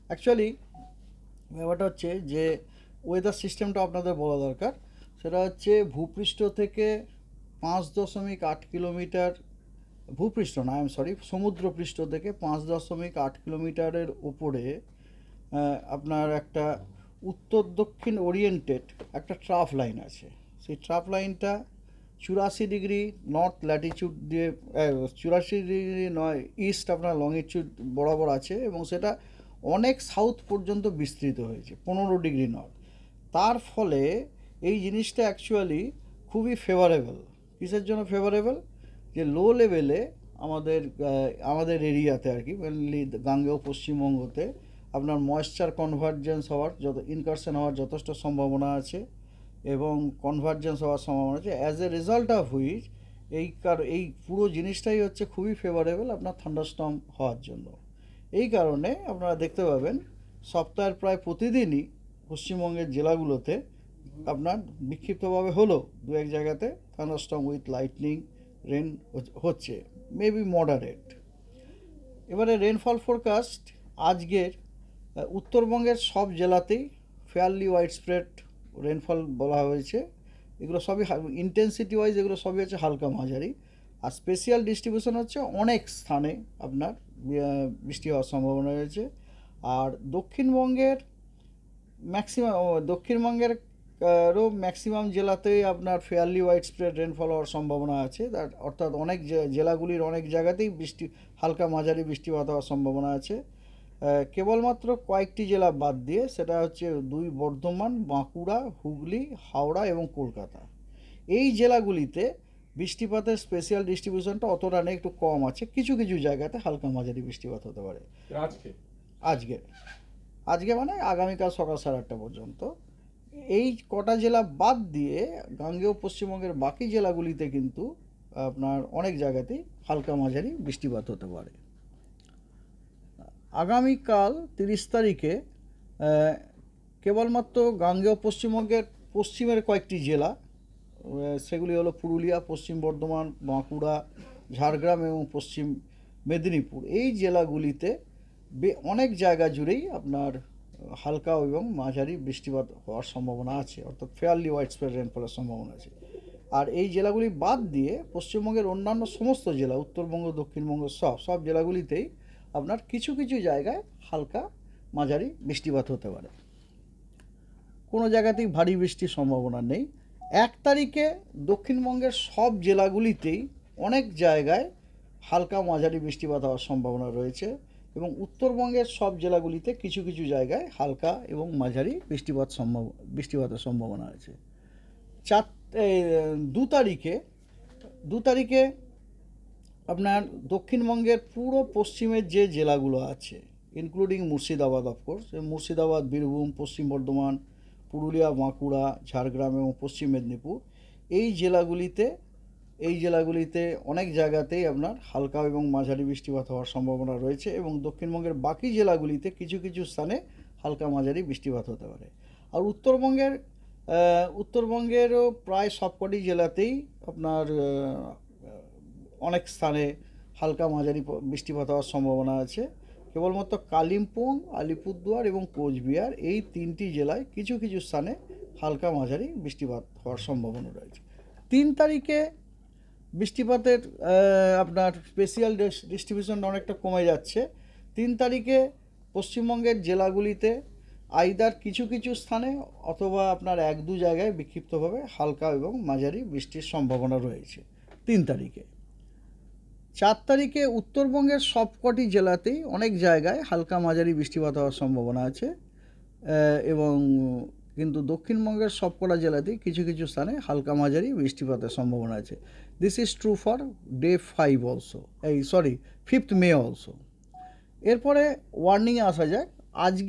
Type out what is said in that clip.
Actually ব্যাপারটা হচ্ছে যে ওয়েদার সিস্টেমটা আপনাদের বলা দরকার। সেটা হচ্ছে ভূপৃষ্ঠ থেকে 5.8 কিলোমিটার, ভূপৃষ্ঠ না, সরি, সমুদ্রপৃষ্ঠ থেকে 5.8 কিলোমিটারের উপরে আপনার একটা উত্তর দক্ষিণ ওরিয়েন্টেড একটা ট্রাফ লাইন আছে। সেই ট্রাফ লাইনটা 84 ডিগ্রি নর্থ ল্যাটিচিউড দিয়ে, 84 ডিগ্রি নয় ইস্ট আপনার লংিটিউড বরাবর আছে, এবং সেটা অনেক সাউথ পর্যন্ত বিস্তৃত হয়েছে 15 ডিগ্রি নর্থ। তার ফলে এই জিনিসটা অ্যাকচুয়ালি খুবই ফেভারেবল। কিসের জন্য ফেভারেবল? যে লো লেভেলে আমাদের এরিয়াতে আর কি, মেনলি গাঙ্গেয় পশ্চিমবঙ্গতে আপনার ময়েশ্চার কনভার্জেন্স হওয়ার ইনকারশন হওয়ার যথেষ্ট সম্ভাবনা আছে, এবং কনভার্জেন্স হওয়ার সম্ভাবনা আছে। As a result of which এই পুরো জিনিসটাই হচ্ছে খুবই ফেভারেবল আপনার থান্ডারস্টর্ম হওয়ার জন্য। এই কারণে আপনারা দেখতে পাবেন সপ্তাহের প্রায় প্রতিদিনই পশ্চিমবঙ্গের জেলাগুলোতে আপনার বিক্ষিপ্তভাবে হলেও দু এক জায়গাতে থান্ডারস্টর্ম উইথ লাইটনিং রেন হচ্ছে, মেবি মডারেট। এবারে রেনফল ফোরকাস্ট আজকের উত্তরবঙ্গের সব জেলাতেই ফেয়ারলি ওয়াইড স্প্রেড রেনফল বলা হয়েছে। এগুলো সবই ইন্টেন্সিটি ওয়াইজ এগুলো সবই হচ্ছে হালকা মাঝারি। আর স্পেশাল ডিস্ট্রিবিউশন হচ্ছে অনেক স্থানে আপনার বৃষ্টি হওয়ার সম্ভাবনা রয়েছে। আর দক্ষিণবঙ্গের ম্যাক্সিমাম জেলাতেই আপনার ফেয়ারলি ওয়াইড স্প্রেড রেনফল হওয়ার সম্ভাবনা আছে। অর্থাৎ অনেক জেলাগুলির অনেক জায়গাতেই হালকা মাঝারি বৃষ্টিপাত হওয়ার সম্ভাবনা আছে। কেবলমাত্র কয়েকটি জেলা বাদ দিয়ে, সেটা হচ্ছে বর্ধমান, বাঁকুড়া, হুগলি, হাওড়া এবং কলকাতা। এই জেলাগুলিতে বৃষ্টিপাতের স্পেশাল ডিস্ট্রিবিউশনটা অতটা নেই, একটু কম আছে। কিছু কিছু জায়গাতে হালকা মাঝারি বৃষ্টিপাত হতে পারে আজকে আজকে মানে আগামীকাল সকাল 8:30 পর্যন্ত। এই কটা জেলা বাদ দিয়ে গাঙ্গেয় পশ্চিমবঙ্গের বাকি জেলাগুলিতে কিন্তু আপনার অনেক জায়গাতেই হালকা মাঝারি বৃষ্টিপাত হতে পারে। আগামীকাল 30 তারিখে কেবলমাত্র গাঙ্গেয় পশ্চিমবঙ্গের পশ্চিমের কয়েকটি জেলা, সেগুলি হলো পুরুলিয়া, পশ্চিম বর্ধমান, বাঁকুড়া, ঝাড়গ্রাম এবং পশ্চিম মেদিনীপুর। এই জেলাগুলিতে অনেক জায়গা জুড়েই আপনার হালকা এবং মাঝারি বৃষ্টিপাত হওয়ার সম্ভাবনা আছে, অর্থাৎ ফেয়ারলি ওয়াইড স্প্রেড রেনফলের সম্ভাবনা আছে। আর এই জেলাগুলি বাদ দিয়ে পশ্চিমবঙ্গের অন্যান্য সমস্ত জেলা, উত্তরবঙ্গ, দক্ষিণবঙ্গ, সব জেলাগুলিতেই আপনার কিছু কিছু জায়গায় হালকা মাঝারি বৃষ্টিপাত হতে পারে। কোনো জায়গাতেই ভারী বৃষ্টির সম্ভাবনা নেই। 1 তারিখে দক্ষিণবঙ্গের সব জেলাগুলিতেই অনেক জায়গায় হালকা মাঝারি বৃষ্টিপাত হওয়ার সম্ভাবনা রয়েছে, এবং উত্তরবঙ্গের সব জেলাগুলিতে কিছু কিছু জায়গায় হালকা এবং মাঝারি বৃষ্টিপাতের সম্ভাবনা আছে। 2 তারিখে আপনার দক্ষিণবঙ্গের পুরো পশ্চিমের যে জেলাগুলো আছে, ইনক্লুডিং মুর্শিদাবাদ, অফকোর্স, মুর্শিদাবাদ, বীরভূম, পশ্চিম বর্ধমান, পুরুলিয়া, বাঁকুড়া, ঝাড়গ্রাম এবং পশ্চিম মেদিনীপুর, এই জেলাগুলিতে অনেক জায়গাতেই আপনার হালকা এবং মাঝারি বৃষ্টিপাত হওয়ার সম্ভাবনা রয়েছে, এবং দক্ষিণবঙ্গের বাকি জেলাগুলিতে কিছু কিছু স্থানে হালকা মাঝারি বৃষ্টিপাত হতে পারে। আর উত্তরবঙ্গেরও প্রায় সবকটি জেলাতেই আপনার অনেক স্থানে হালকা মাঝারি বৃষ্টিপাত হওয়ার সম্ভাবনা আছে। কেবলমাত্র কালিম্পং, আলিপুরদুয়ার এবং কোচবিহার, এই 3টি জেলায় কিছু কিছু স্থানে হালকা মাঝারি বৃষ্টিপাত হওয়ার সম্ভাবনা রয়েছে। 3 তারিখে বৃষ্টিপাতের আপনার স্পেশাল ডিস্ট্রিবিউশন অনেকটা কমে যাচ্ছে। 3 তারিখে পশ্চিমবঙ্গের জেলাগুলিতে আইদার কিছু কিছু স্থানে অথবা আপনার 1-2 জায়গায় বিক্ষিপ্তভাবে হালকা এবং মাঝারি বৃষ্টির সম্ভাবনা রয়েছে 3 তারিখে। 4 তারিখে উত্তরবঙ্গের সবকটি জেলাতেই অনেক জায়গায় হালকা মাঝারি বৃষ্টিপাত হওয়ার সম্ভাবনা আছে, এবং কিন্তু দক্ষিণবঙ্গের সবকটা জেলাতেই কিছু কিছু স্থানে হালকা মাঝারি বৃষ্টিপাতের সম্ভাবনা আছে। This is true for day 5 also, 5th may also. এরপরে ওয়ার্নিংয়ে আসা যাক। আজকে